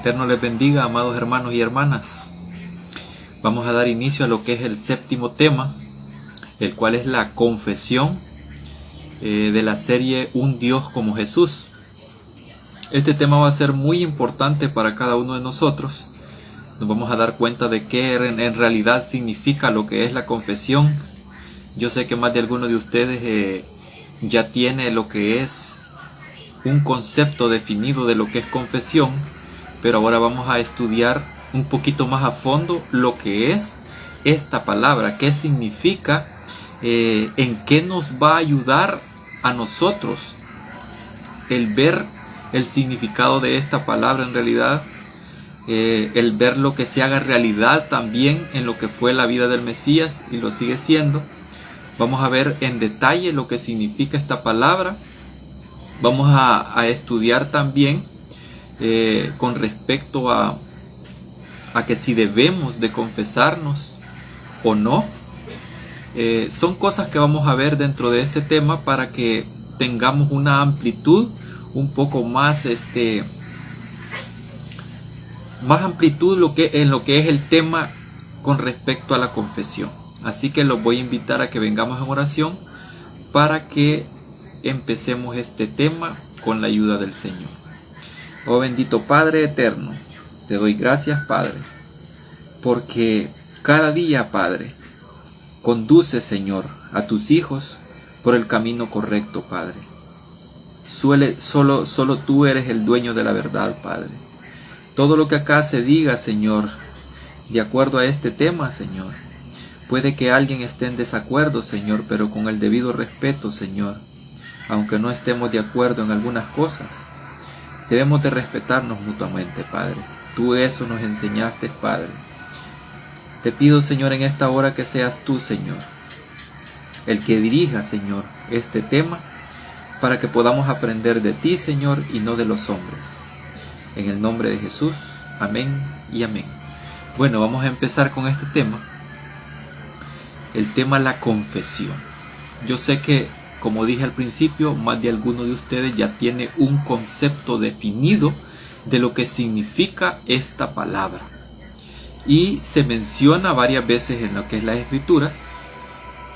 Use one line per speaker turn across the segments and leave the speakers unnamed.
Eterno les bendiga, amados hermanos y hermanas. Vamos a dar inicio a lo que es el séptimo tema, el cual es la confesión de la serie Un Dios como Jesús. Este tema va a ser muy importante para cada uno de nosotros. Nos vamos a dar cuenta de qué en realidad significa lo que es la confesión. Yo sé que más de alguno de ustedes ya tiene lo que es un concepto definido de lo que es confesión, pero ahora vamos a estudiar un poquito más a fondo lo que es esta palabra, qué significa, en qué nos va a ayudar a nosotros el ver el significado de esta palabra en realidad, el ver lo que se haga realidad también en lo que fue la vida del Mesías y lo sigue siendo. Vamos a ver en detalle lo que significa esta palabra. Vamos a estudiar también con respecto a que si debemos de confesarnos o no. Son cosas que vamos a ver dentro de este tema para que tengamos una amplitud un poco más, más amplitud en lo que es el tema con respecto a la confesión. Así que los voy a invitar a que vengamos en oración para que empecemos este tema con la ayuda del Señor. Oh bendito Padre eterno, te doy gracias, Padre, porque cada día, Padre, conduce, Señor, a tus hijos por el camino correcto, Padre. Solo tú eres el dueño de la verdad, Padre. Todo lo que acá se diga, Señor, de acuerdo a este tema, Señor, puede que alguien esté en desacuerdo, Señor, pero con el debido respeto, Señor. Aunque no estemos de acuerdo en algunas cosas, debemos de respetarnos mutuamente, Padre. Tú eso nos enseñaste, Padre. Te pido, Señor, en esta hora que seas tú, Señor, el que dirija, Señor, este tema, para que podamos aprender de ti, Señor, y no de los hombres. En el nombre de Jesús, amén y amén. Bueno, vamos a empezar con este tema. El tema la confesión. Yo sé que, como dije al principio, más de alguno de ustedes ya tiene un concepto definido de lo que significa esta palabra. Y se menciona varias veces en lo que es las Escrituras.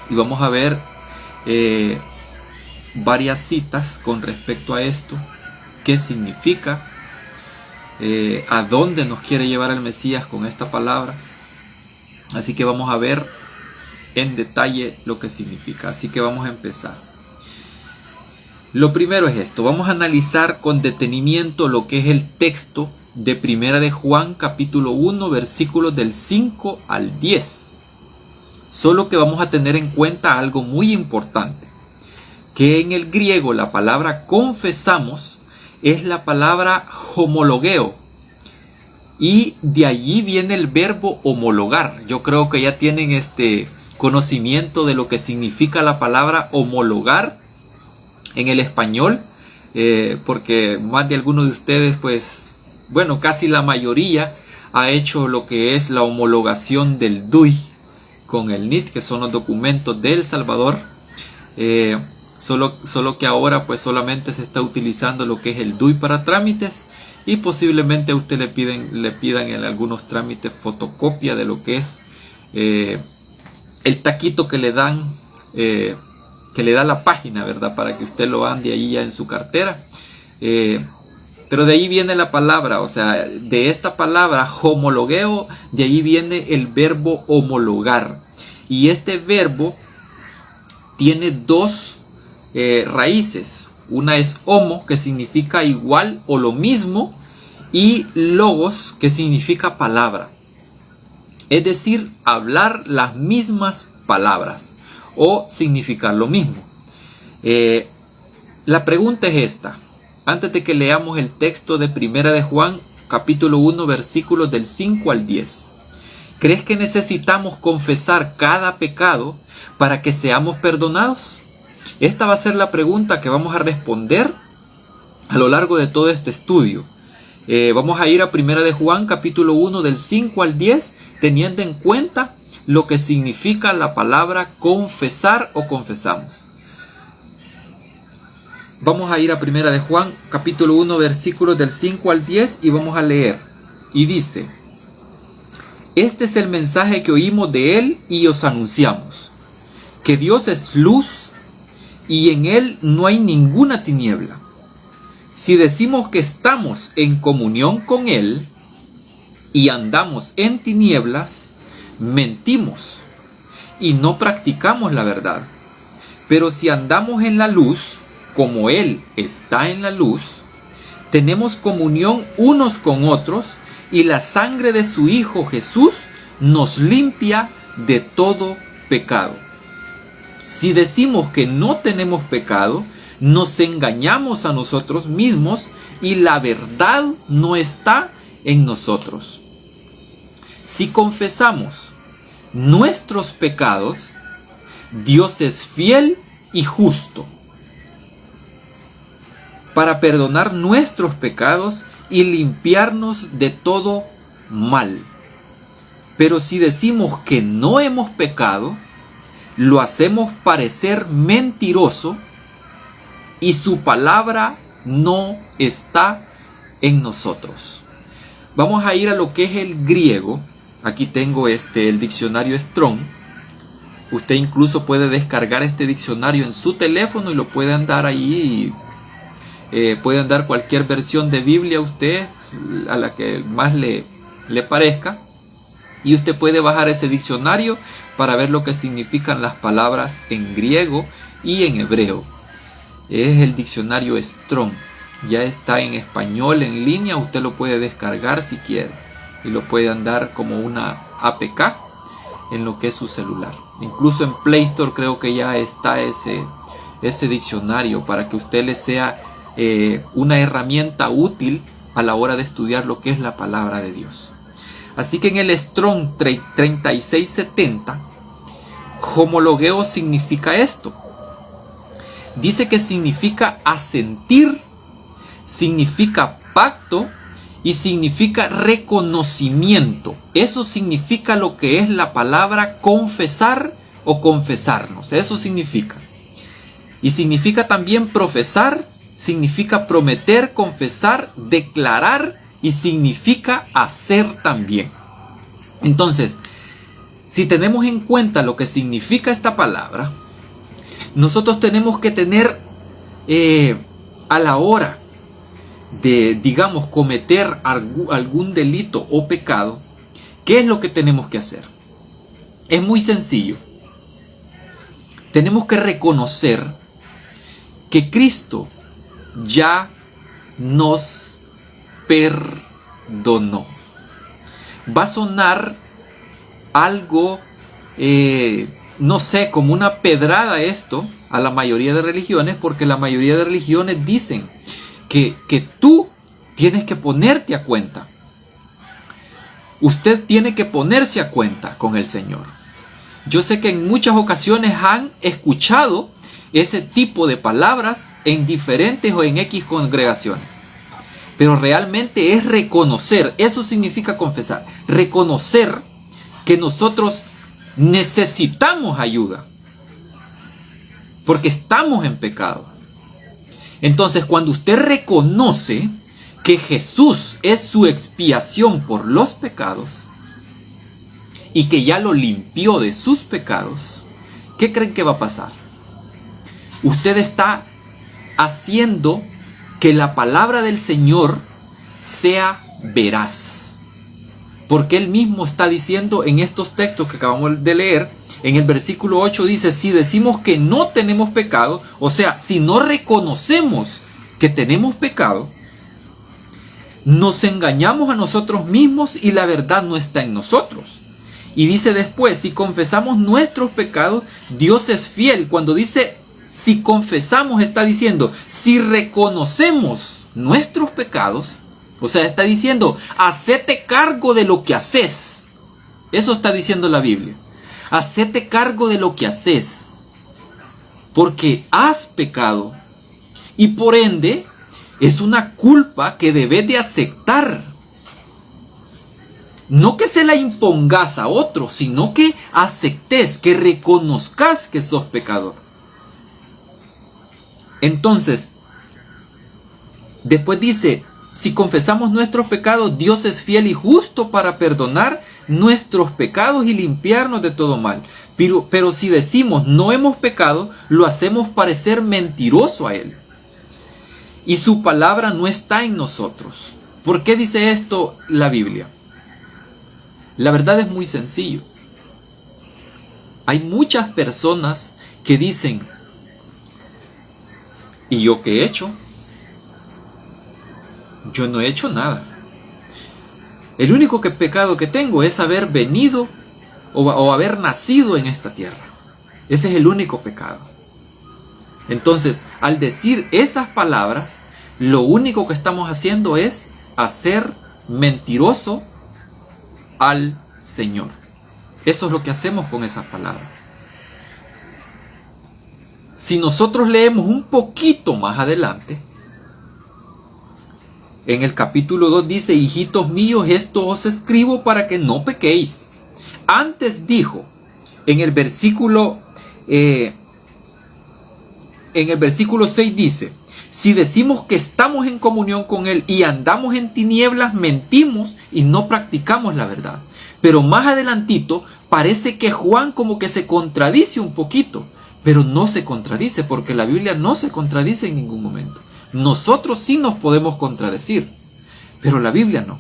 Y vamos a ver varias citas con respecto a esto. ¿Qué significa? ¿A dónde nos quiere llevar el Mesías con esta palabra? Así que vamos a ver en detalle lo que significa. Así que vamos a empezar. Lo primero es esto. Vamos a analizar con detenimiento lo que es el texto de Primera de Juan capítulo 1 versículos del 5 al 10. Solo que vamos a tener en cuenta algo muy importante, que en el griego la palabra confesamos es la palabra homologeo, y de allí viene el verbo homologar. Yo creo que ya tienen conocimiento de lo que significa la palabra homologar en el español, porque más de algunos de ustedes, pues, bueno, casi la mayoría ha hecho lo que es la homologación del DUI con el NIT, que son los documentos de El Salvador. Solo que ahora pues solamente se está utilizando lo que es el DUI para trámites, y posiblemente a usted le pidan en algunos trámites fotocopia de lo que es el taquito que le dan, que le da la página, ¿verdad? Para que usted lo ande ahí ya en su cartera. Pero de ahí viene la palabra, o sea, de esta palabra homologueo, de ahí viene el verbo homologar. Y este verbo tiene dos raíces. Una es homo, que significa igual o lo mismo, y logos, que significa palabra. Es decir, hablar las mismas palabras o significar lo mismo. La pregunta es esta. Antes de que leamos el texto de Primera de Juan, capítulo 1, versículos del 5 al 10. ¿Crees que necesitamos confesar cada pecado para que seamos perdonados? Esta va a ser la pregunta que vamos a responder a lo largo de todo este estudio. Vamos a ir a Primera de Juan, capítulo 1, del 5 al 10, teniendo en cuenta lo que significa la palabra confesar o confesamos. Vamos a ir a Primera de Juan, capítulo 1, versículos del 5 al 10 y vamos a leer. y dice: este es el mensaje que oímos de Él y os anunciamos, que Dios es luz y en Él no hay ninguna tiniebla. Si decimos que estamos en comunión con Él y andamos en tinieblas, mentimos y no practicamos la verdad. Pero si andamos en la luz, como Él está en la luz, tenemos comunión unos con otros y la sangre de su Hijo Jesús nos limpia de todo pecado. Si decimos que no tenemos pecado, nos engañamos a nosotros mismos y la verdad no está en nosotros. Si confesamos nuestros pecados, Dios es fiel y justo para perdonar nuestros pecados y limpiarnos de todo mal. Pero si decimos que no hemos pecado, lo hacemos parecer mentiroso y su palabra no está en nosotros. Vamos a ir a lo que es el griego. Aquí tengo el diccionario Strong. Usted incluso puede descargar este diccionario en su teléfono y lo puede andar ahí. Puede andar cualquier versión de Biblia usted, a la que más le parezca. Y usted puede bajar ese diccionario para ver lo que significan las palabras en griego y en hebreo. Es el diccionario Strong. Ya está en español en línea. Usted lo puede descargar si quiere. Y lo puede andar como una APK en lo que es su celular. Incluso en Play Store creo que ya está ese diccionario para que usted le sea una herramienta útil a la hora de estudiar lo que es la palabra de Dios. Así que en el Strong 3670, homologueo significa esto. Dice que significa asentir, significa pacto y significa reconocimiento. Eso significa lo que es la palabra confesar o confesarnos. Eso significa. Y significa también profesar, significa prometer, confesar, declarar y significa hacer también. Entonces, si tenemos en cuenta lo que significa esta palabra, nosotros tenemos que tener a la hora de, digamos, cometer algún delito o pecado, ¿qué es lo que tenemos que hacer? Es muy sencillo. Tenemos que reconocer que Cristo ya nos perdonó. Va a sonar algo, no sé, como una pedrada esto a la mayoría de religiones, porque la mayoría de religiones dicen que tú tienes que ponerte a cuenta. Usted tiene que ponerse a cuenta con el Señor. Yo sé que en muchas ocasiones han escuchado ese tipo de palabras en diferentes o en X congregaciones. Pero realmente es reconocer, eso significa confesar, reconocer que nosotros necesitamos ayuda, porque estamos en pecado. Entonces, cuando usted reconoce que Jesús es su expiación por los pecados y que ya lo limpió de sus pecados, ¿qué creen que va a pasar? Usted está haciendo que la palabra del Señor sea veraz. Porque Él mismo está diciendo en estos textos que acabamos de leer, en el versículo 8 dice: si decimos que no tenemos pecado, o sea, si no reconocemos que tenemos pecado, nos engañamos a nosotros mismos y la verdad no está en nosotros. Y dice después: si confesamos nuestros pecados, Dios es fiel. Cuando dice si confesamos, está diciendo si reconocemos nuestros pecados, o sea, está diciendo hacete cargo de lo que haces. Eso está diciendo la Biblia. Hacete cargo de lo que haces, porque has pecado y por ende es una culpa que debes de aceptar. No que se la impongas a otro, sino que aceptes, que reconozcas que sos pecador. Entonces, después dice, Si confesamos nuestros pecados, Dios es fiel y justo para perdonar nuestros pecados y limpiarnos de todo mal. Pero si decimos no hemos pecado, lo hacemos parecer mentiroso a Él. Y su palabra no está en nosotros. ¿Por qué dice esto la Biblia? La verdad es muy sencillo. Hay muchas personas que dicen, ¿y yo qué he hecho? Yo no he hecho nada. El único pecado que tengo es haber venido o haber nacido en esta tierra. Ese es el único pecado. Entonces, al decir esas palabras, lo único que estamos haciendo es hacer mentiroso al Señor. Eso es lo que hacemos con esas palabras. Si nosotros leemos un poquito más adelante, en el capítulo 2 dice, hijitos míos, esto os escribo para que no pequéis. Antes dijo, en el versículo 6 dice, si decimos que estamos en comunión con Él y andamos en tinieblas, mentimos y no practicamos la verdad. Pero más adelantito parece que Juan como que se contradice un poquito, pero no se contradice porque la Biblia no se contradice en ningún momento. Nosotros sí nos podemos contradecir, pero la Biblia no.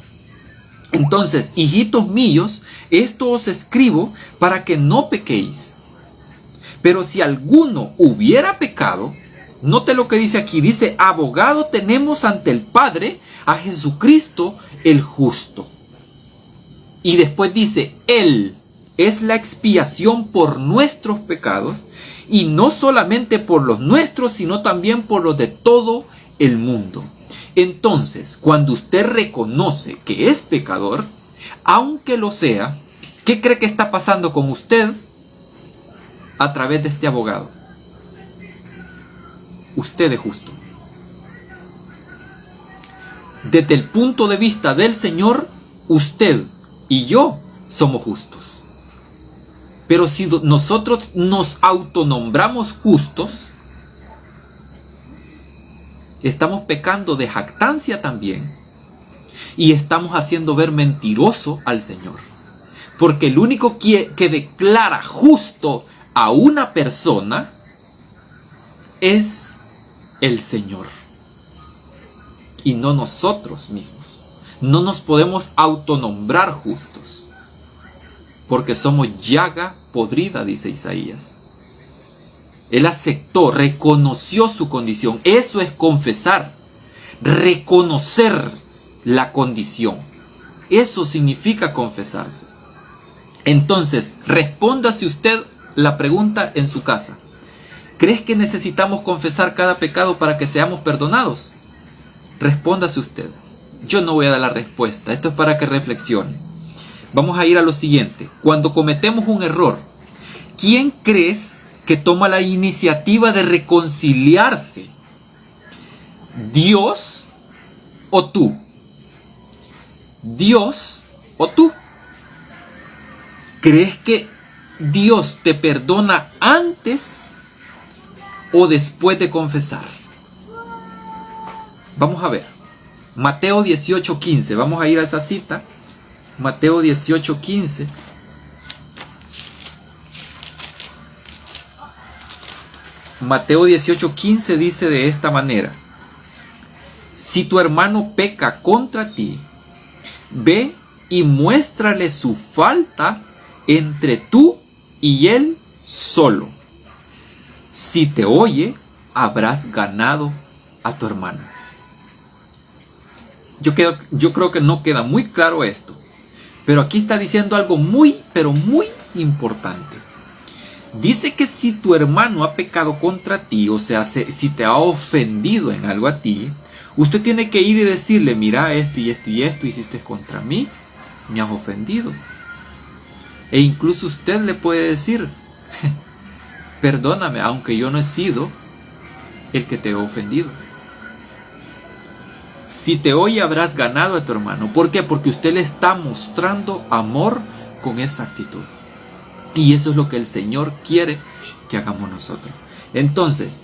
Entonces, hijitos míos, esto os escribo para que no pequéis. Pero si alguno hubiera pecado, note lo que dice aquí, dice, abogado tenemos ante el Padre, a Jesucristo el justo. Y después dice, Él es la expiación por nuestros pecados, y no solamente por los nuestros, sino también por los de todo el mundo. Entonces, cuando usted reconoce que es pecador, aunque lo sea, ¿qué cree que está pasando con usted a través de este abogado? Usted es justo. Desde el punto de vista del Señor, usted y yo somos justos. Pero si nosotros nos autonombramos justos, estamos pecando de jactancia también y estamos haciendo ver mentiroso al Señor. Porque el único que declara justo a una persona es el Señor y no nosotros mismos. No nos podemos autonombrar justos porque somos llaga podrida, dice Isaías. Él aceptó, reconoció su condición. Eso es confesar, reconocer la condición. Eso significa confesarse. Entonces, respóndase usted la pregunta en su casa. ¿Crees que necesitamos confesar cada pecado para que seamos perdonados? Respóndase usted. Yo no voy a dar la respuesta. Esto es para que reflexione. Vamos a ir a lo siguiente. Cuando cometemos un error, ¿quién crees que toma la iniciativa de reconciliarse? ¿Dios o tú? ¿Dios o tú? ¿Crees que Dios te perdona antes o después de confesar? Vamos a ver. Mateo 18:15. Vamos a ir a esa cita. Mateo 18:15. Mateo 18:15 dice de esta manera: si tu hermano peca contra ti, ve y muéstrale su falta entre tú y él solo. Si te oye, habrás ganado a tu hermano. Yo creo que no queda muy claro esto, pero aquí está diciendo algo muy, pero muy importante. Dice que si tu hermano ha pecado contra ti, o sea, si te ha ofendido en algo a ti, usted tiene que ir y decirle: mira, esto y esto y esto hiciste contra mí, me has ofendido. E incluso usted le puede decir: perdóname, aunque yo no he sido el que te he ofendido. Si te oye, habrás ganado a tu hermano. ¿Por qué? Porque usted le está mostrando amor con esa actitud. Y eso es lo que el Señor quiere que hagamos nosotros. Entonces,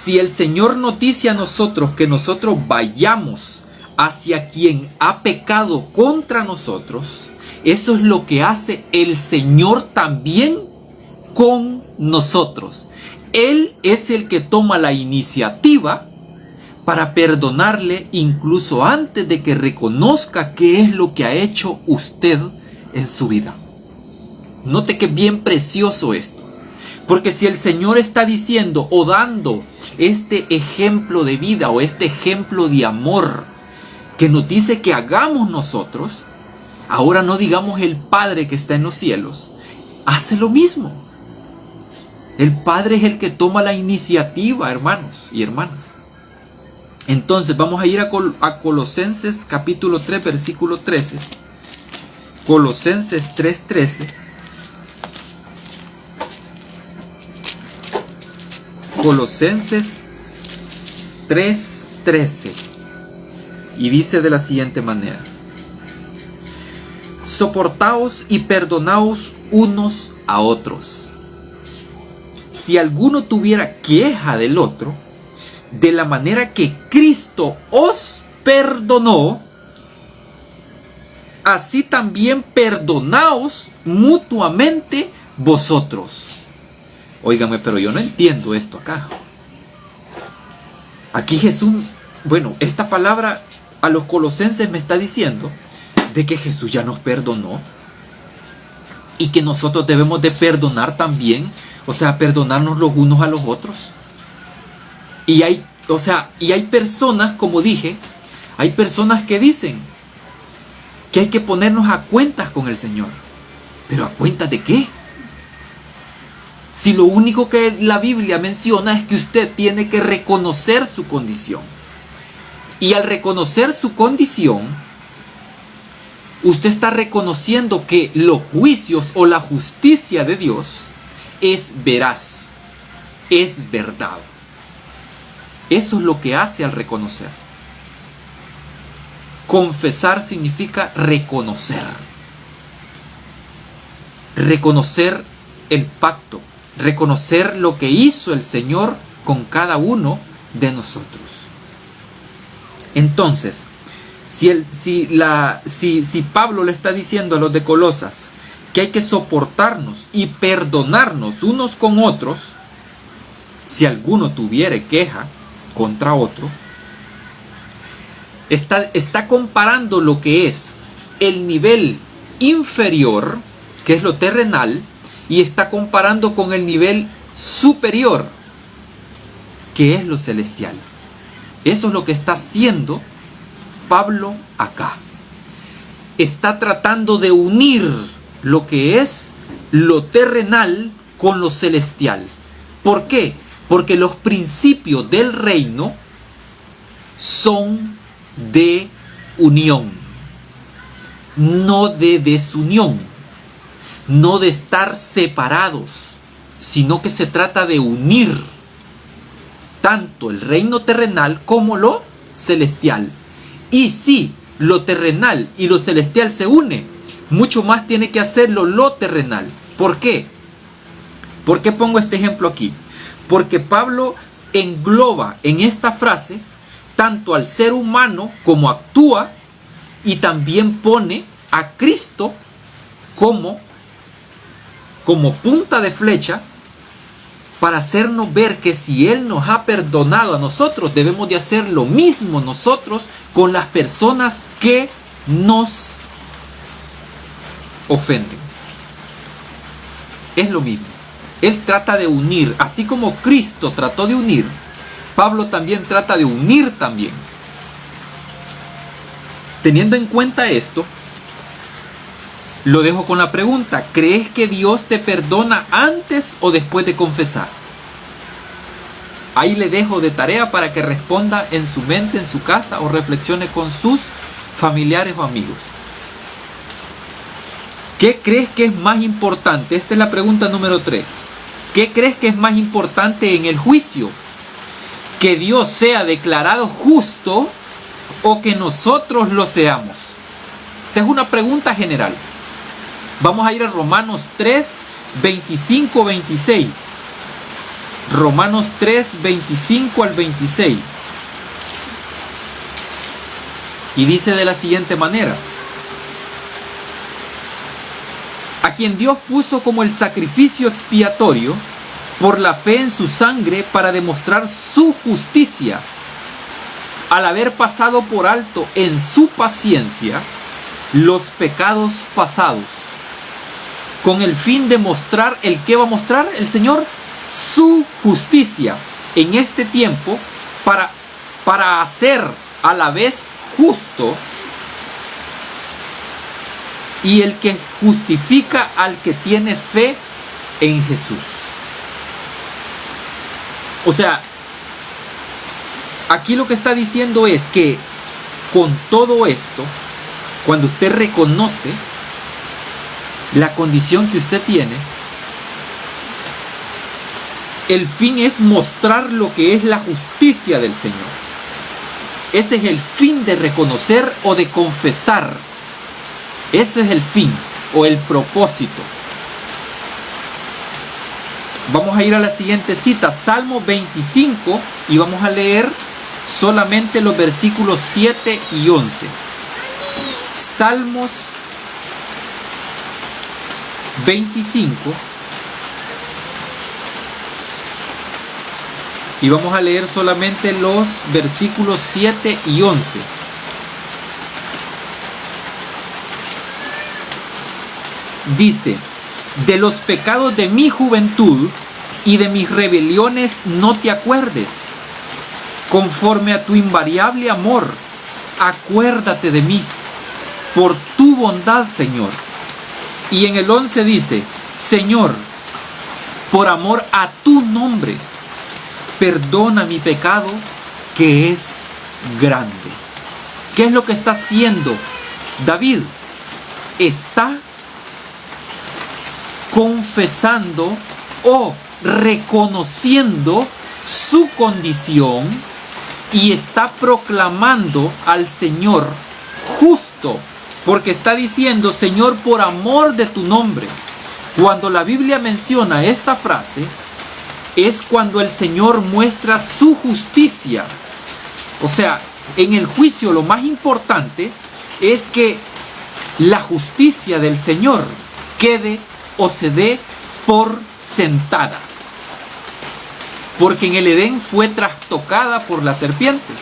Si el Señor nos dice a nosotros que nosotros vayamos hacia quien ha pecado contra nosotros, eso es lo que hace el Señor también con nosotros. Él es el que toma la iniciativa para perdonarle incluso antes de que reconozca qué es lo que ha hecho usted en su vida. Note que es bien precioso esto. Porque si el Señor está diciendo o dando este ejemplo de vida o este ejemplo de amor que nos dice que hagamos nosotros, ahora no digamos el Padre que está en los cielos, hace lo mismo. El Padre es el que toma la iniciativa, hermanos y hermanas. Entonces vamos a ir a Colosenses capítulo 3, versículo 13. Colosenses 3:13. Colosenses 3:13. Y dice de la siguiente manera: soportaos y perdonaos unos a otros. Si alguno tuviera queja del otro, de la manera que Cristo os perdonó, así también perdonaos mutuamente vosotros. Óigame, pero yo no entiendo esto acá. Aquí Jesús, esta palabra a los colosenses me está diciendo de que Jesús ya nos perdonó y que nosotros debemos de perdonar también, o sea, perdonarnos los unos a los otros. Y hay personas, como dije, hay personas que dicen que hay que ponernos a cuentas con el Señor. ¿Pero a cuentas de qué? Si lo único que la Biblia menciona es que usted tiene que reconocer su condición. Y al reconocer su condición, usted está reconociendo que los juicios o la justicia de Dios es veraz, es verdad. Eso es lo que hace al reconocer. Confesar significa reconocer. Reconocer el pacto. Reconocer lo que hizo el Señor con cada uno de nosotros. Entonces, si Pablo le está diciendo a los de Colosas que hay que soportarnos y perdonarnos unos con otros, si alguno tuviere queja contra otro, está comparando lo que es el nivel inferior, que es lo terrenal, y está comparando con el nivel superior, que es lo celestial. Eso es lo que está haciendo Pablo acá. Está tratando de unir lo que es lo terrenal con lo celestial. ¿Por qué? Porque los principios del reino son de unión, no de desunión, no de estar separados, sino que se trata de unir tanto el reino terrenal como lo celestial. Y si lo terrenal y lo celestial se unen, mucho más tiene que hacerlo lo terrenal. ¿Por qué? ¿Por qué pongo este ejemplo aquí? Porque Pablo engloba en esta frase tanto al ser humano como actúa, y también pone a Cristo como punta de flecha para hacernos ver que si Él nos ha perdonado a nosotros, debemos de hacer lo mismo nosotros con las personas que nos ofenden. Es lo mismo. Él trata de unir, así como Cristo trató de unir, Pablo también trata de unir también. Teniendo en cuenta esto, lo dejo con la pregunta: ¿crees que Dios te perdona antes o después de confesar? Ahí le dejo de tarea para que responda en su mente, en su casa, o reflexione con sus familiares o amigos. ¿Qué crees que es más importante? Esta es la pregunta número 3. ¿Qué crees que es más importante en el juicio? ¿Que Dios sea declarado justo o que nosotros lo seamos? Esta es una pregunta general. Vamos a ir a Romanos 3, 25, 26. Romanos 3, 25 al 26. Y dice de la siguiente manera: a quien Dios puso como el sacrificio expiatorio por la fe en su sangre para demostrar su justicia, al haber pasado por alto en su paciencia los pecados pasados, con el fin de mostrar, ¿el qué va a mostrar el Señor? Su justicia en este tiempo, para hacer a la vez justo y el que justifica al que tiene fe en Jesús. O sea, aquí lo que está diciendo es que con todo esto, cuando usted reconoce la condición que usted tiene, el fin es mostrar lo que es la justicia del Señor. Ese es el fin de reconocer o de confesar. Ese es el fin o el propósito. Vamos a ir a la siguiente cita, Salmo 25, y vamos a leer solamente los versículos 7 y 11. Salmos 25, y vamos a leer solamente los versículos 7 y 11. Dice: de los pecados de mi juventud y de mis rebeliones no te acuerdes. Conforme a tu invariable amor, acuérdate de mí, por tu bondad, Señor. Y en el 11 dice: Señor, por amor a tu nombre, perdona mi pecado, que es grande. ¿Qué es lo que está haciendo David? Está confesando o reconociendo su condición y está proclamando al Señor justo, porque está diciendo: Señor, por amor de tu nombre. Cuando la Biblia menciona esta frase, es cuando el Señor muestra su justicia. O sea, en el juicio lo más importante es que la justicia del Señor quede o se dé por sentada. Porque en el Edén fue trastocada por la serpiente.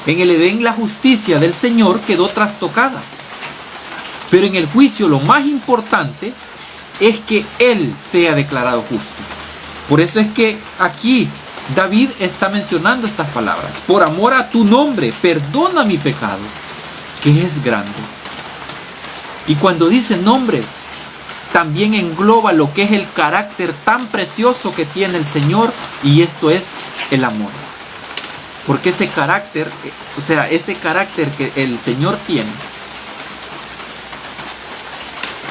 En el Edén la justicia del Señor quedó trastocada. Pero en el juicio lo más importante es que Él sea declarado justo. Por eso es que aquí David está mencionando estas palabras: por amor a tu nombre, perdona mi pecado, que es grande. Y cuando dice nombre, también engloba lo que es el carácter tan precioso que tiene el Señor, y esto es el amor. Porque ese carácter, o sea, ese carácter que el Señor tiene,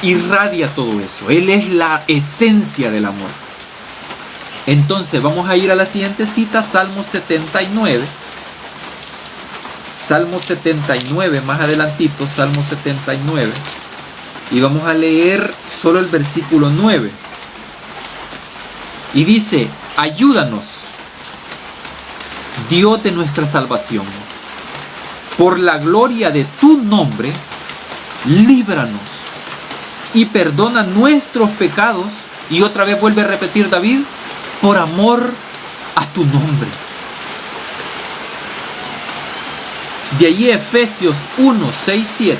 irradia todo eso. Él es la esencia del amor. Entonces vamos a ir a la siguiente cita, Salmo 79. Salmo 79, más adelantito, Salmo 79. Y vamos a leer solo el versículo 9. Y dice: ayúdanos, Dios de nuestra salvación, por la gloria de tu nombre, líbranos y perdona nuestros pecados. Y otra vez vuelve a repetir David: por amor a tu nombre. De allí Efesios 1, 6, 7.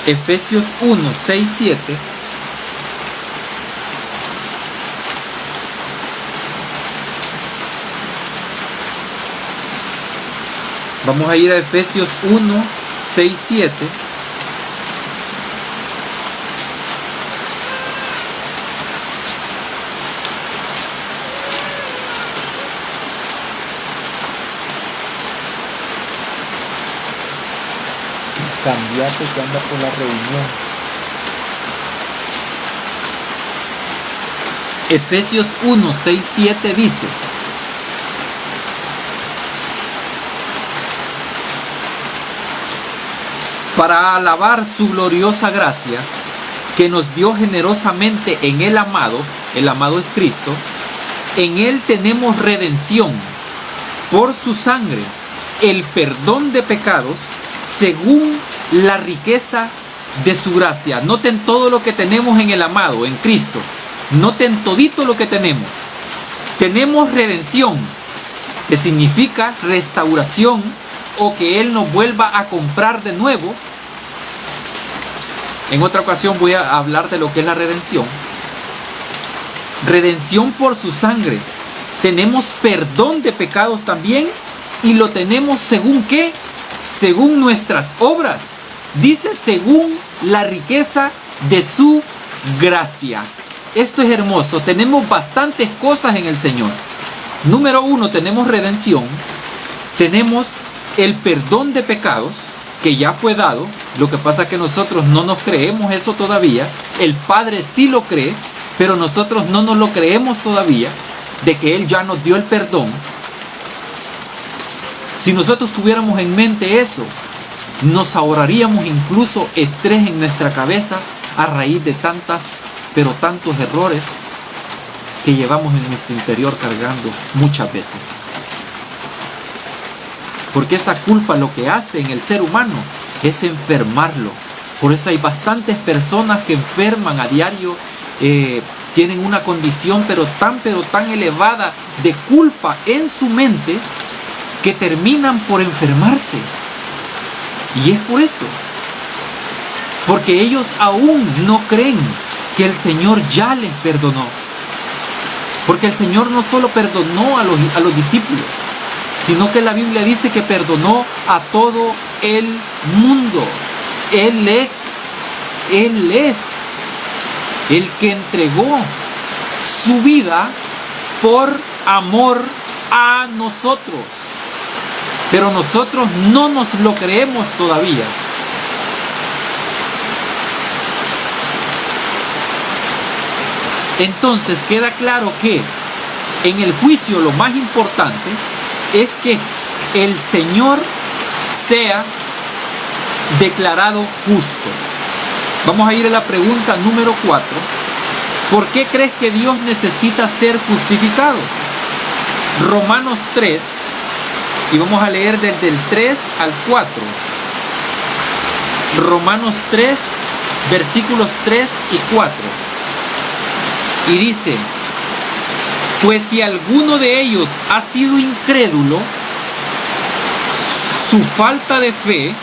Efesios 1, 6, 7. Vamos a ir a Efesios 1, 6, 7.
Cambiate que anda por la reunión.
Efesios 1, 6, 7 dice: para alabar su gloriosa gracia, que nos dio generosamente en el amado, el amado es Cristo, en Él tenemos redención por su sangre, el perdón de pecados, según la riqueza de su gracia. Noten todo lo que tenemos en el amado, en Cristo. Noten todito lo que tenemos. Tenemos redención, que significa restauración, o que Él nos vuelva a comprar de nuevo. En otra ocasión voy a hablar de lo que es la redención. Redención por su sangre. Tenemos perdón de pecados también, y lo tenemos según ¿qué? Según nuestras obras. Dice según la riqueza de su gracia. Esto es hermoso. Tenemos bastantes cosas en el Señor. Número 1, tenemos redención. Tenemos el perdón de pecados, que ya fue dado. Lo que pasa es que nosotros no nos creemos eso todavía. El Padre sí lo cree, pero nosotros no nos lo creemos todavía, de que Él ya nos dio el perdón. Si nosotros tuviéramos en mente eso, nos ahorraríamos incluso estrés en nuestra cabeza a raíz de pero tantos errores que llevamos en nuestro interior cargando muchas veces. Porque esa culpa lo que hace en el ser humano es enfermarlo. Por eso hay bastantes personas que enferman a diario, tienen una condición pero tan elevada de culpa en su mente, que terminan por enfermarse. Y es por eso, porque ellos aún no creen que el Señor ya les perdonó. Porque el Señor no solo perdonó a los discípulos, sino que la Biblia dice que perdonó a todo el mundo. Él es el que entregó su vida por amor a nosotros. Pero nosotros no nos lo creemos todavía. Entonces queda claro que en el juicio lo más importante es que el Señor sea declarado justo. Vamos a ir a la pregunta número 4. ¿Por qué crees que Dios necesita ser justificado? Romanos 3, y vamos a leer desde el 3 al 4. Romanos 3, versículos 3 y 4. Y dice: pues si alguno de ellos ha sido incrédulo, su falta de fe,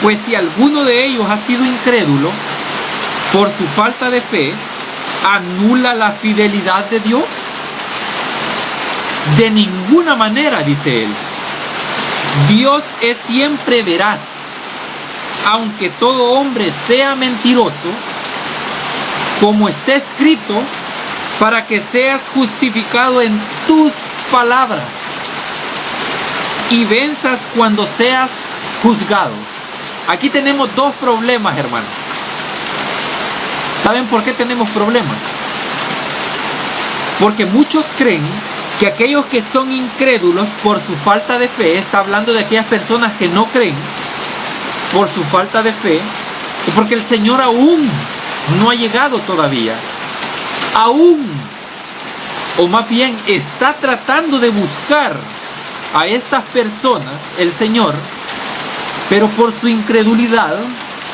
pues si alguno de ellos ha sido incrédulo, por su falta de fe, ¿anula la fidelidad de Dios? De ninguna manera, dice él. Dios es siempre veraz. Aunque todo hombre sea mentiroso, como está escrito, para que seas justificado en tus palabras y venzas cuando seas juzgado. Aquí tenemos dos problemas, hermanos. ¿Saben por qué tenemos problemas? Porque muchos creen que aquellos que son incrédulos por su falta de fe, está hablando de aquellas personas que no creen por su falta de fe, porque el Señor aún no ha llegado todavía. Aún, o más bien está tratando de buscar a estas personas, el Señor, pero por su incredulidad,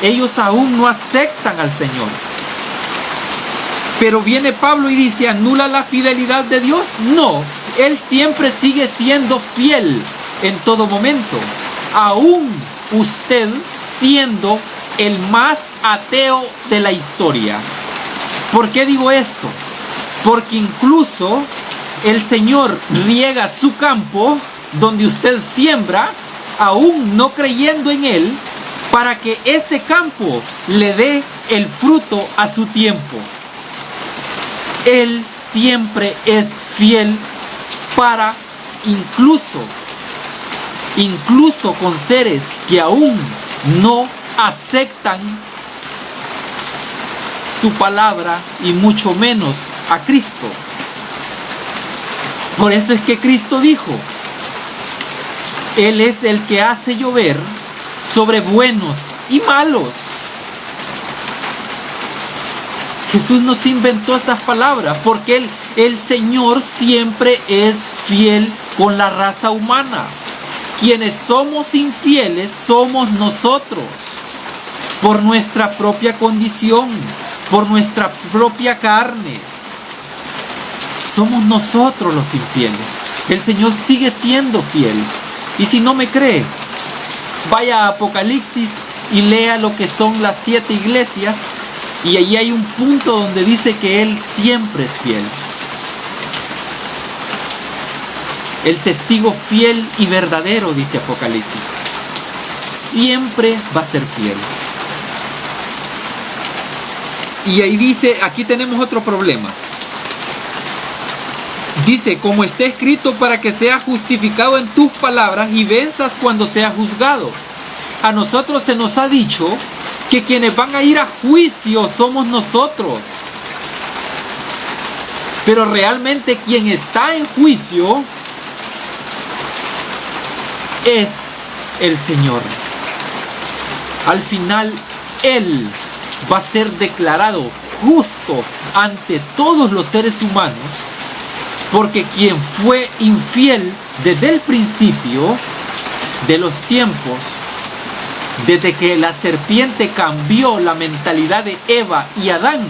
ellos aún no aceptan al Señor. Pero viene Pablo y dice: ¿anula la fidelidad de Dios? No, Él siempre sigue siendo fiel en todo momento. Aún usted siendo el más ateo de la historia. ¿Por qué digo esto? Porque incluso el Señor riega su campo donde usted siembra, aún no creyendo en Él, para que ese campo le dé el fruto a su tiempo. Él siempre es fiel para incluso con seres que aún no aceptan su palabra y mucho menos a Cristo. Por eso es que Cristo dijo: Él es el que hace llover sobre buenos y malos. Jesús nos inventó esas palabras porque el Señor siempre es fiel con la raza humana. Quienes somos infieles somos nosotros, por nuestra propia condición, por nuestra propia carne. Somos nosotros los infieles. El Señor sigue siendo fiel. Y si no me cree, vaya a Apocalipsis y lea lo que son las 7 iglesias, y allí hay un punto donde dice que Él siempre es fiel. El testigo fiel y verdadero, dice Apocalipsis, siempre va a ser fiel. Y ahí dice, aquí tenemos otro problema. Dice, como está escrito, para que seas justificado en tus palabras y venzas cuando seas juzgado. A nosotros se nos ha dicho que quienes van a ir a juicio somos nosotros. Pero realmente quien está en juicio es el Señor. Al final, Él va a ser declarado justo ante todos los seres humanos, porque quien fue infiel desde el principio de los tiempos, desde que la serpiente cambió la mentalidad de Eva y Adán,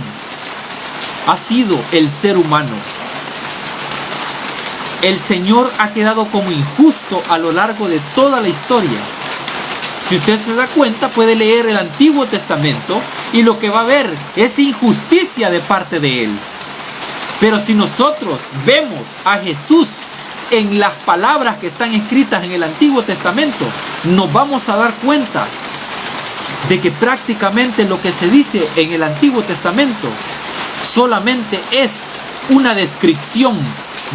ha sido el ser humano. El Señor ha quedado como injusto a lo largo de toda la historia. Si usted se da cuenta, puede leer el Antiguo Testamento y lo que va a ver es injusticia de parte de Él. Pero si nosotros vemos a Jesús en las palabras que están escritas en el Antiguo Testamento, nos vamos a dar cuenta de que prácticamente lo que se dice en el Antiguo Testamento solamente es una descripción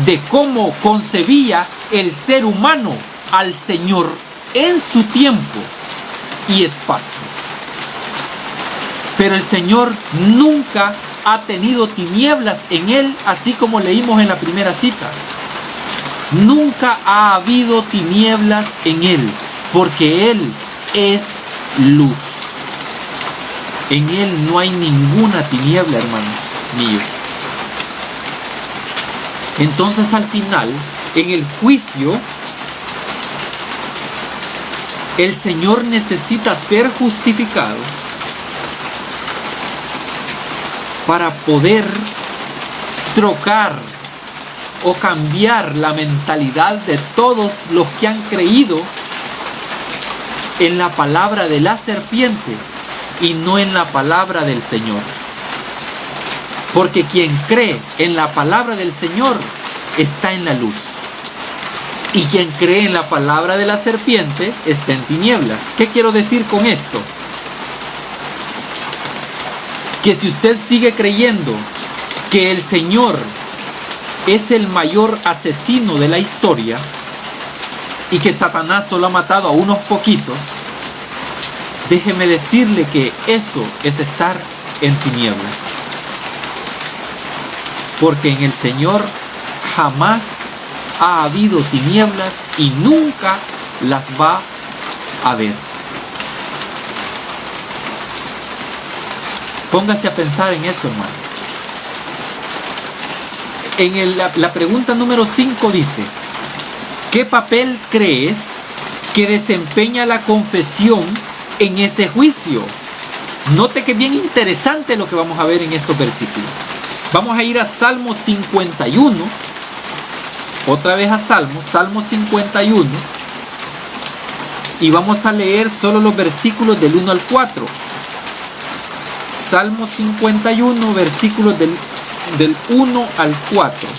de cómo concebía el ser humano al Señor en su tiempo y espacio. Pero el Señor nunca ha tenido tinieblas en Él, así como leímos en la primera cita. Nunca ha habido tinieblas en Él, porque Él es luz. En Él no hay ninguna tiniebla, hermanos míos. Entonces al final, en el juicio, el Señor necesita ser justificado para poder trocar o cambiar la mentalidad de todos los que han creído en la palabra de la serpiente y no en la palabra del Señor. Porque quien cree en la palabra del Señor está en la luz. Y quien cree en la palabra de la serpiente está en tinieblas. ¿Qué quiero decir con esto? Que si usted sigue creyendo que el Señor es el mayor asesino de la historia y que Satanás solo ha matado a unos poquitos, déjeme decirle que eso es estar en tinieblas. Porque en el Señor jamás ha habido tinieblas y nunca las va a haber. Póngase a pensar en eso, hermano. La pregunta número 5 dice: ¿qué papel crees que desempeña la confesión en ese juicio? Note que es bien interesante lo que vamos a ver en estos versículos. Vamos a ir a Salmo 51. Otra vez a Salmo 51. Y vamos a leer solo los versículos del 1 al 4. Salmo 51, versículos del 1 al 4.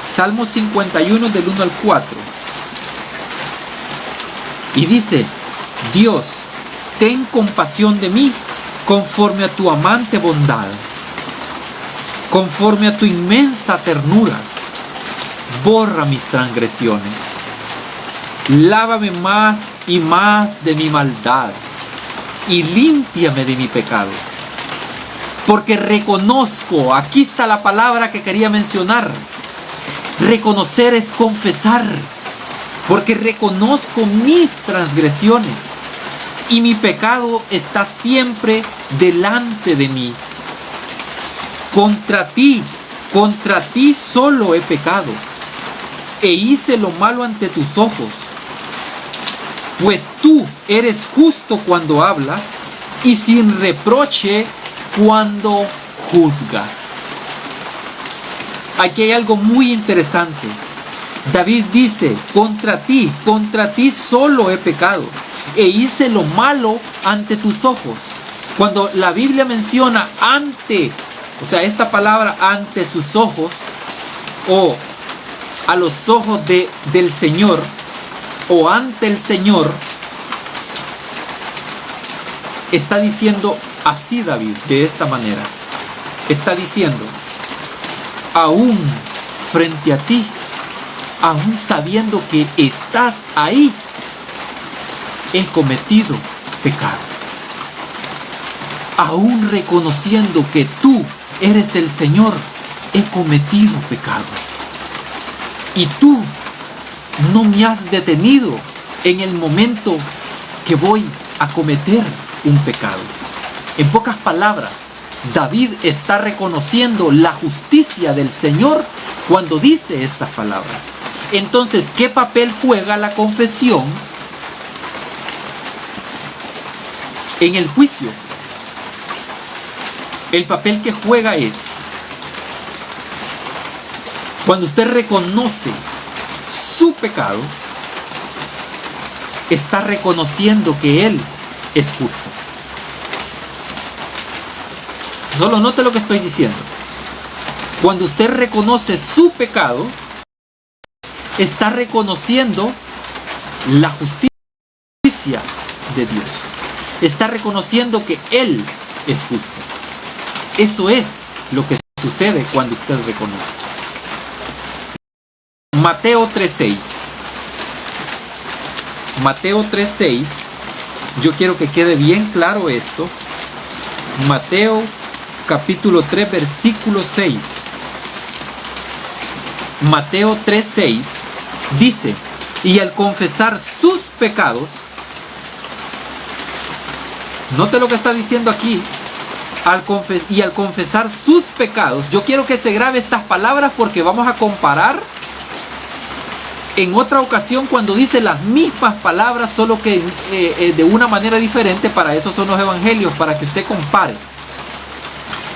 Salmo 51 del 1 al 4. Y dice: Dios, ten compasión de mí conforme a tu amante bondad, conforme a tu inmensa ternura, borra mis transgresiones. Lávame más y más de mi maldad y límpiame de mi pecado. Porque reconozco, aquí está la palabra que quería mencionar. Reconocer es confesar. porque reconozco mis transgresiones y mi pecado está siempre delante de mí. Contra ti solo he pecado e hice lo malo ante tus ojos, pues tú eres justo cuando hablas y sin reproche cuando juzgas. Aquí hay algo muy interesante. David dice, contra ti solo he pecado e hice lo malo ante tus ojos. Cuando la Biblia menciona ante, o sea, esta palabra ante sus ojos o a los ojos del Señor o ante el Señor, está diciendo así David, de esta manera. Está diciendo, aún frente a ti, aún sabiendo que estás ahí, he cometido pecado. Aún reconociendo que tú eres el Señor, he cometido pecado. Y tú no me has detenido en el momento que voy a cometer un pecado. En pocas palabras, David está reconociendo la justicia del Señor cuando dice estas palabras. Entonces, ¿qué papel juega la confesión en el juicio? El papel que juega es, cuando usted reconoce su pecado, está reconociendo que Él es justo. Solo note lo que estoy diciendo. Cuando usted reconoce su pecado, está reconociendo la justicia de Dios. Está reconociendo que Él es justo. Eso es lo que sucede cuando usted reconoce. Mateo 3:6. Mateo 3:6. Yo quiero que quede bien claro esto. Mateo capítulo 3, versículo 6. Mateo 3:6 dice, y al confesar sus pecados, note lo que está diciendo aquí, al confesar sus pecados, yo quiero que se grabe estas palabras porque vamos a comparar en otra ocasión cuando dice las mismas palabras, solo que de una manera diferente. Para eso son los evangelios, para que usted compare.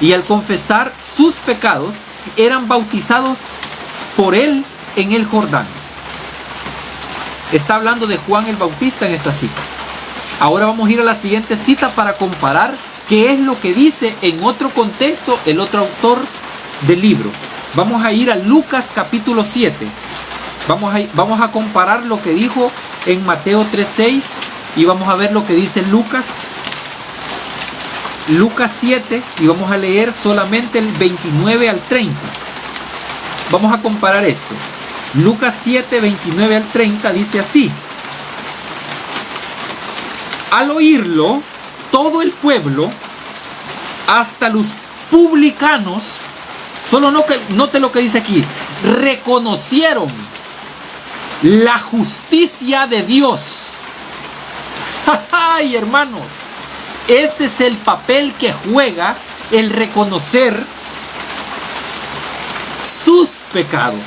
Y al confesar sus pecados, eran bautizados por él en el Jordán. Está hablando de Juan el Bautista en esta cita. Ahora vamos a ir a la siguiente cita para comparar qué es lo que dice en otro contexto el otro autor del libro. Vamos a ir a Lucas capítulo 7. Vamos a comparar lo que dijo en Mateo 3:6 y vamos a ver lo que dice Lucas 7, y vamos a leer solamente el 29 al 30. Vamos a comparar esto. Lucas 7, 29 al 30 dice así: al oírlo, todo el pueblo, hasta los publicanos, solo note lo que dice aquí, reconocieron la justicia de Dios. ¡Ay, hermanos! Ese es el papel que juega el reconocer sus pecados.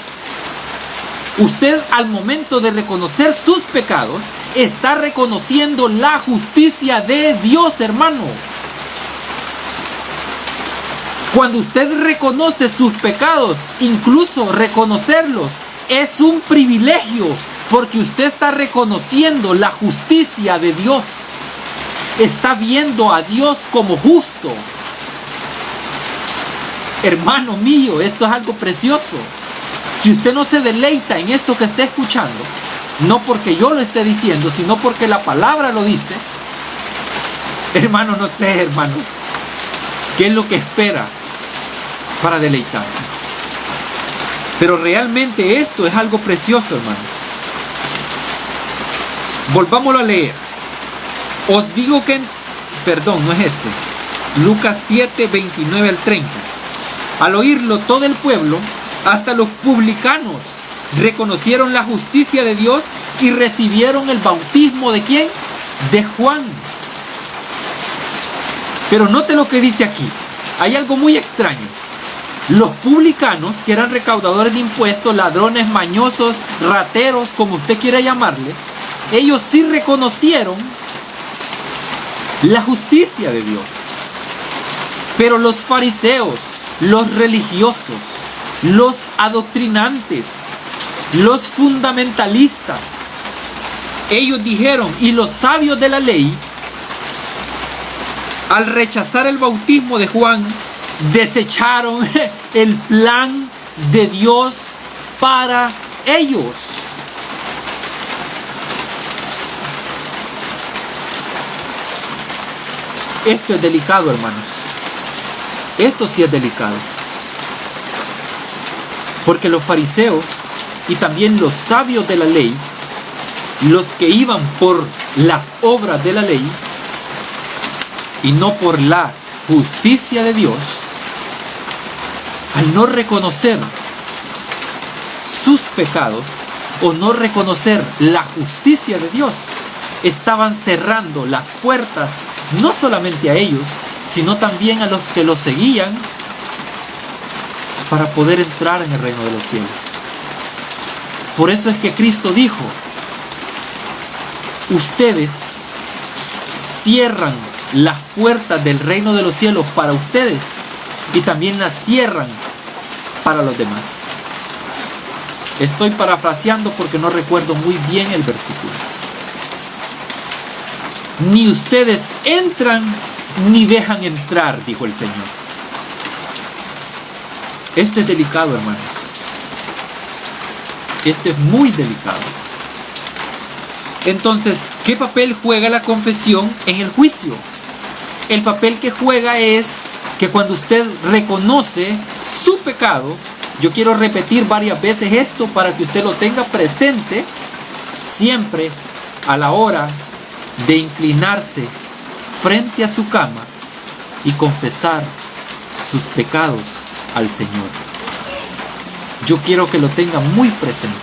Usted, al momento de reconocer sus pecados, está reconociendo la justicia de Dios, hermano. Cuando usted reconoce sus pecados, incluso reconocerlos es un privilegio, porque usted está reconociendo la justicia de Dios. Está viendo a Dios como justo. Hermano mío, esto es algo precioso. Si usted no se deleita en esto que está escuchando, no porque yo lo esté diciendo, sino porque la palabra lo dice, hermano, no sé, hermano, qué es lo que espera para deleitarse. Pero realmente esto es algo precioso, hermano. Volvámoslo a leer. Os digo que, perdón, no es este. Lucas 7, 29 al 30. Al oírlo todo el pueblo, hasta los publicanos, reconocieron la justicia de Dios y recibieron el bautismo ¿de quién? De Juan. Pero note lo que dice aquí. Hay algo muy extraño. Los publicanos, que eran recaudadores de impuestos, ladrones, mañosos, rateros, como usted quiera llamarle, ellos sí reconocieron la justicia de Dios. Pero los fariseos, los religiosos, los adoctrinantes, los fundamentalistas, ellos dijeron, y los sabios de la ley, al rechazar el bautismo de Juan, desecharon el plan de Dios para ellos. Esto es delicado, hermanos. Esto sí es delicado. Porque los fariseos y también los sabios de la ley, los que iban por las obras de la ley y no por la justicia de Dios, al no reconocer sus pecados o no reconocer la justicia de Dios, estaban cerrando las puertas no solamente a ellos, sino también a los que los seguían para poder entrar en el reino de los cielos. Por eso es que Cristo dijo, ustedes cierran las puertas del reino de los cielos para ustedes y también las cierran para los demás. Estoy parafraseando porque no recuerdo muy bien el versículo. Ni ustedes entran ni dejan entrar, dijo el Señor. Esto es delicado, hermanos. Esto es muy delicado. Entonces, ¿qué papel juega la confesión en el juicio? El papel que juega es que cuando usted reconoce su pecado, yo quiero repetir varias veces esto para que usted lo tenga presente siempre a la hora de inclinarse frente a su cama y confesar sus pecados al Señor. Yo quiero que lo tenga muy presente.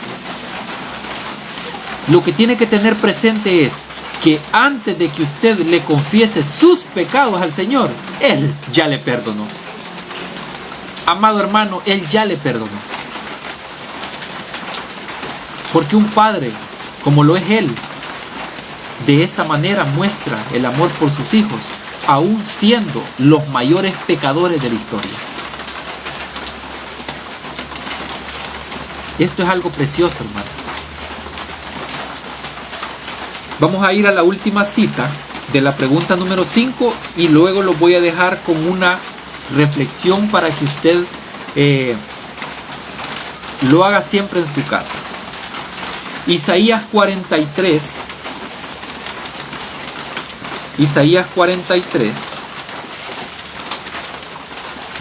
Lo que tiene que tener presente es que antes de que usted le confiese sus pecados al Señor, Él ya le perdonó. Amado hermano, Él ya le perdonó. Porque un padre, como lo es Él, de esa manera muestra el amor por sus hijos, aún siendo los mayores pecadores de la historia. Esto es algo precioso, hermano. Vamos a ir a la última cita de la pregunta número 5 y luego lo voy a dejar con una reflexión para que usted lo haga siempre en su casa. Isaías 43. Isaías 43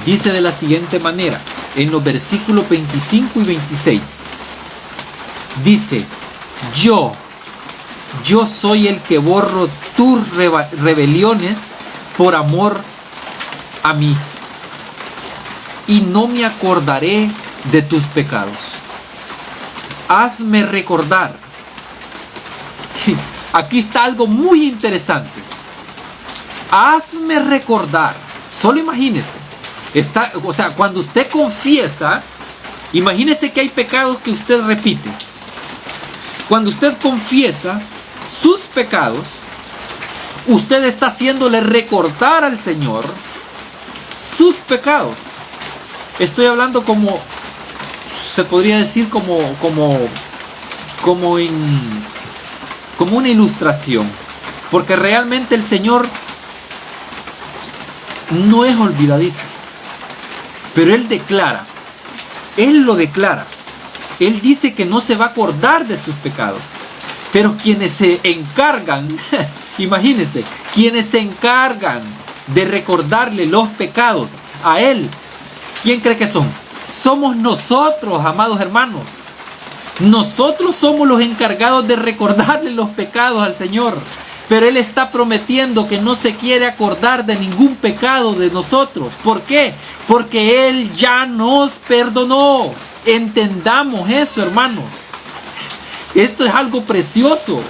dice de la siguiente manera, en los versículos 25 y 26. Dice, yo soy el que borro tus rebeliones por amor a mí, y no me acordaré de tus pecados. Hazme recordar. Aquí está algo muy interesante. Hazme recordar. Solo imagínese. O sea, cuando usted confiesa, imagínese que hay pecados que usted repite. Cuando usted confiesa sus pecados, usted está haciéndole recordar al Señor sus pecados. Estoy hablando como, se podría decir como una ilustración, porque realmente el Señor no es olvidadizo, pero Él declara, Él lo declara, Él dice que no se va a acordar de sus pecados, pero quienes se encargan, imagínense, quienes se encargan de recordarle los pecados a Él, ¿quién cree que son? Somos nosotros, amados hermanos. Nosotros somos los encargados de recordarle los pecados al Señor. Pero Él está prometiendo que no se quiere acordar de ningún pecado de nosotros. ¿Por qué? Porque Él ya nos perdonó. Entendamos eso, hermanos. Esto es algo precioso.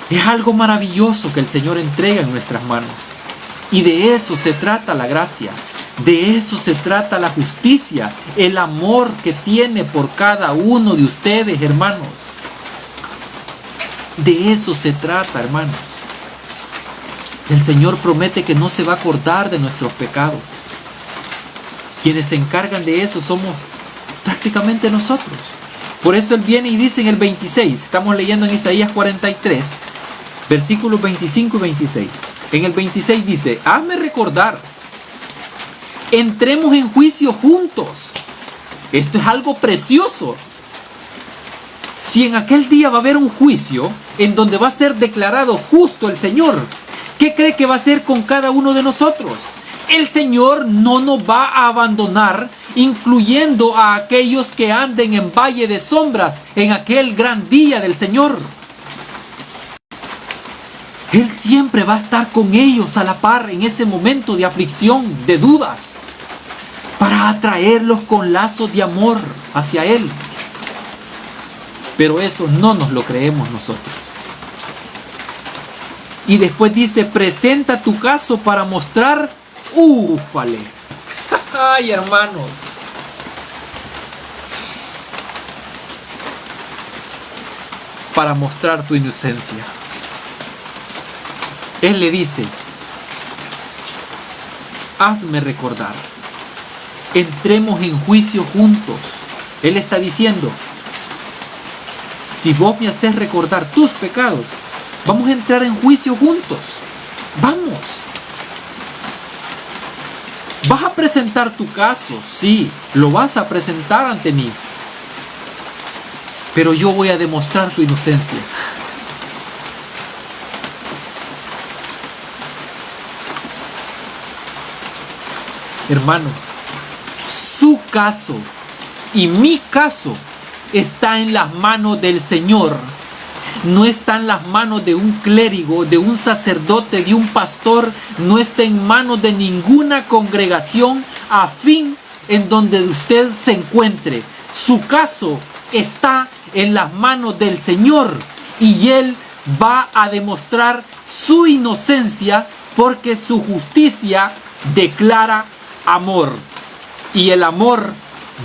Es algo maravilloso que el Señor entrega en nuestras manos. Y de eso se trata la gracia. De eso se trata la justicia. El amor que tiene por cada uno de ustedes, hermanos. De eso se trata, hermanos. El Señor promete que no se va a acordar de nuestros pecados. Quienes se encargan de eso somos prácticamente nosotros. Por eso Él viene y dice en el 26, estamos leyendo en Isaías 43, versículos 25 y 26. En el 26 dice, hazme recordar, entremos en juicio juntos. Esto es algo precioso. Si en aquel día va a haber un juicio en donde va a ser declarado justo el Señor, ¿qué cree que va a hacer con cada uno de nosotros? El Señor no nos va a abandonar, incluyendo a aquellos que anden en valle de sombras en aquel gran día del Señor. Él siempre va a estar con ellos a la par en ese momento de aflicción, de dudas, para atraerlos con lazos de amor hacia Él. Pero eso no nos lo creemos nosotros. Y después dice, presenta tu caso para mostrar, ¡úfale! ¡Ay, hermanos! Para mostrar tu inocencia. Él le dice, hazme recordar, entremos en juicio juntos. Él está diciendo, si vos me haces recordar tus pecados, vamos a entrar en juicio juntos. Vamos. ¿Vas a presentar tu caso? Sí, lo vas a presentar ante mí. Pero yo voy a demostrar tu inocencia. Hermano, su caso y mi caso está en las manos del Señor. No está en las manos de un clérigo, de un sacerdote, de un pastor. No está en manos de ninguna congregación afín en donde usted se encuentre. Su caso está en las manos del Señor y Él va a demostrar su inocencia porque su justicia declara amor y el amor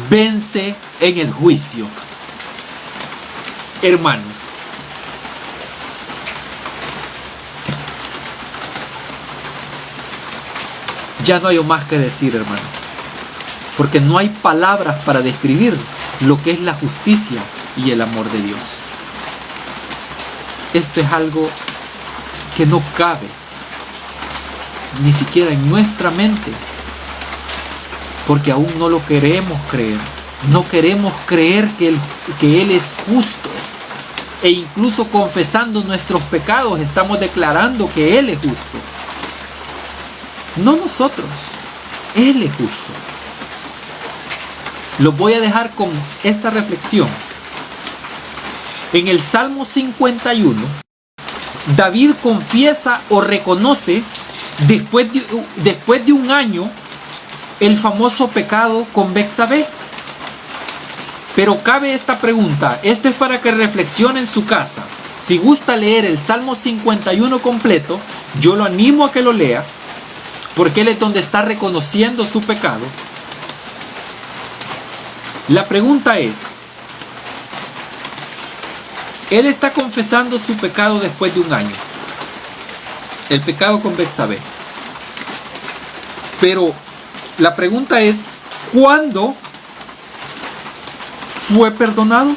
vence en el juicio. Hermanos, ya no hay más que decir, hermano, porque no hay palabras para describir lo que es la justicia y el amor de Dios. Esto es algo que no cabe ni siquiera en nuestra mente, porque aún no lo queremos creer. No queremos creer que Él es justo. E incluso confesando nuestros pecados estamos declarando que Él es justo. No nosotros, Él es justo. Los voy a dejar con esta reflexión. En el Salmo 51, David confiesa o reconoce después de un año el famoso pecado con Betsabé. Pero cabe esta pregunta, esto es para que reflexione en su casa. Si gusta leer el Salmo 51 completo, yo lo animo a que lo lea, porque él es donde está reconociendo su pecado. La pregunta es, él está confesando su pecado después de un año, el pecado con Betsabé. Pero la pregunta es, ¿cuándo fue perdonado?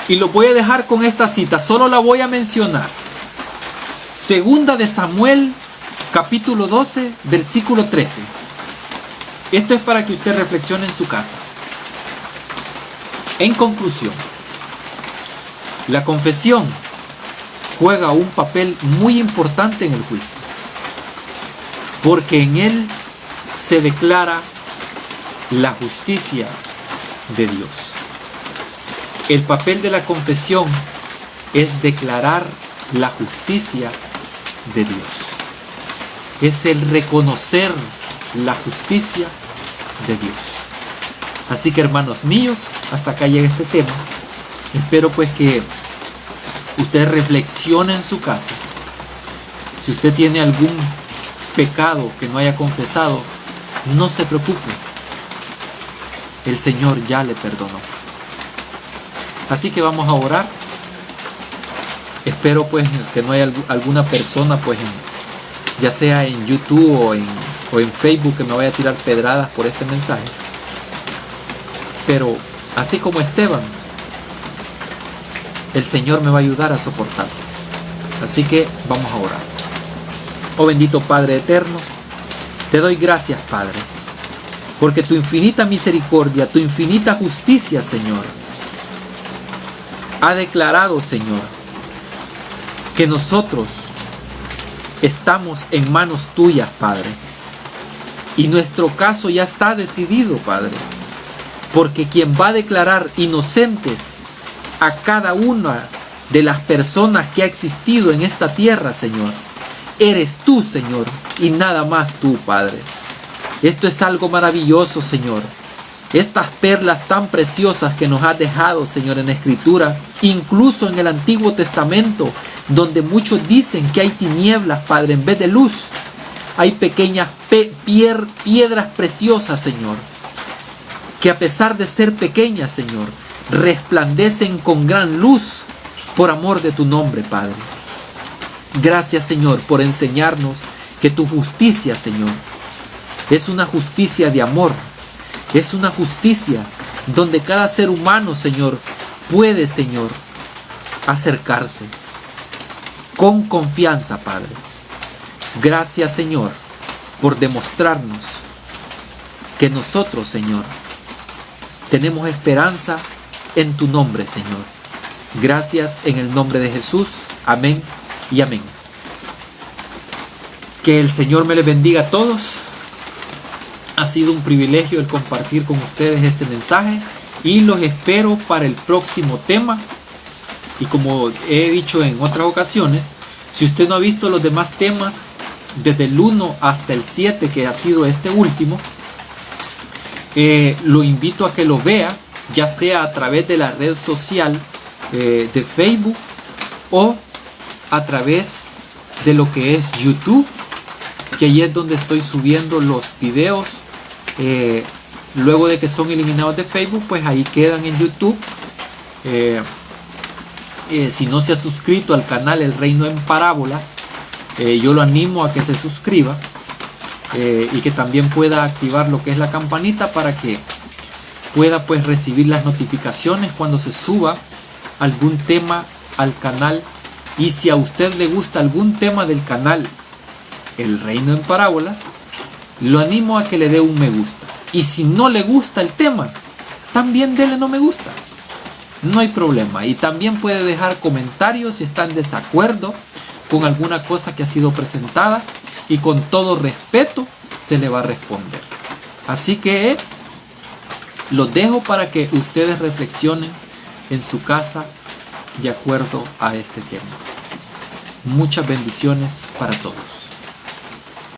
Y lo voy a dejar con esta cita, solo la voy a mencionar. Segunda de Samuel, capítulo 12, versículo 13. Esto es para que usted reflexione en su casa. En conclusión, la confesión juega un papel muy importante en el juicio, porque en él se declara la justicia de Dios. El papel de la confesión es declarar la justicia de Dios. Es el reconocer la justicia de Dios. Así que, hermanos míos, hasta acá llega este tema. Espero pues que usted reflexione en su casa. Si usted tiene algún pecado que no haya confesado, no se preocupe. El Señor ya le perdonó. Así que vamos a orar. Espero pues que no haya alguna persona pues ya sea en YouTube o en Facebook que me vaya a tirar pedradas por este mensaje. Pero así como Esteban, el Señor me va a ayudar a soportarlas. Así que vamos a orar. Oh bendito Padre eterno, te doy gracias, Padre, porque tu infinita misericordia, tu infinita justicia, Señor, ha declarado, Señor, que nosotros estamos en manos tuyas, Padre. Y nuestro caso ya está decidido, Padre, porque quien va a declarar inocentes a cada una de las personas que ha existido en esta tierra, Señor, eres tú, Señor, y nada más tú, Padre. Esto es algo maravilloso, Señor. Estas perlas tan preciosas que nos has dejado, Señor, en la Escritura, incluso en el Antiguo Testamento, donde muchos dicen que hay tinieblas, Padre, en vez de luz. Hay pequeñas piedras preciosas, Señor, que a pesar de ser pequeñas, Señor, resplandecen con gran luz por amor de tu nombre, Padre. Gracias, Señor, por enseñarnos que tu justicia, Señor, es una justicia de amor. Es una justicia donde cada ser humano, Señor, puede, Señor, acercarse con confianza, Padre. Gracias, Señor, por demostrarnos que nosotros, Señor, tenemos esperanza en tu nombre, Señor. Gracias en el nombre de Jesús. Amén y amén. Que el Señor me les bendiga a todos. Ha sido un privilegio el compartir con ustedes este mensaje y los espero para el próximo tema. Y como he dicho en otras ocasiones, si usted no ha visto los demás temas desde el 1 hasta el 7, que ha sido este último, lo invito a que lo vea, ya sea a través de la red social de Facebook o a través de lo que es YouTube, que ahí es donde estoy subiendo los videos. Luego de que son eliminados de Facebook, pues ahí quedan en YouTube. Si no se ha suscrito al canal El Reino en Parábolas, yo lo animo a que se suscriba y que también pueda activar lo que es la campanita para que pueda pues recibir las notificaciones cuando se suba algún tema al canal. Y si a usted le gusta algún tema del canal El Reino en Parábolas, lo animo a que le dé un me gusta. Y si no le gusta el tema, también dele no me gusta. No hay problema. Y también puede dejar comentarios si está en desacuerdo con alguna cosa que ha sido presentada. Y con todo respeto se le va a responder. Así que los dejo para que ustedes reflexionen en su casa de acuerdo a este tema. Muchas bendiciones para todos.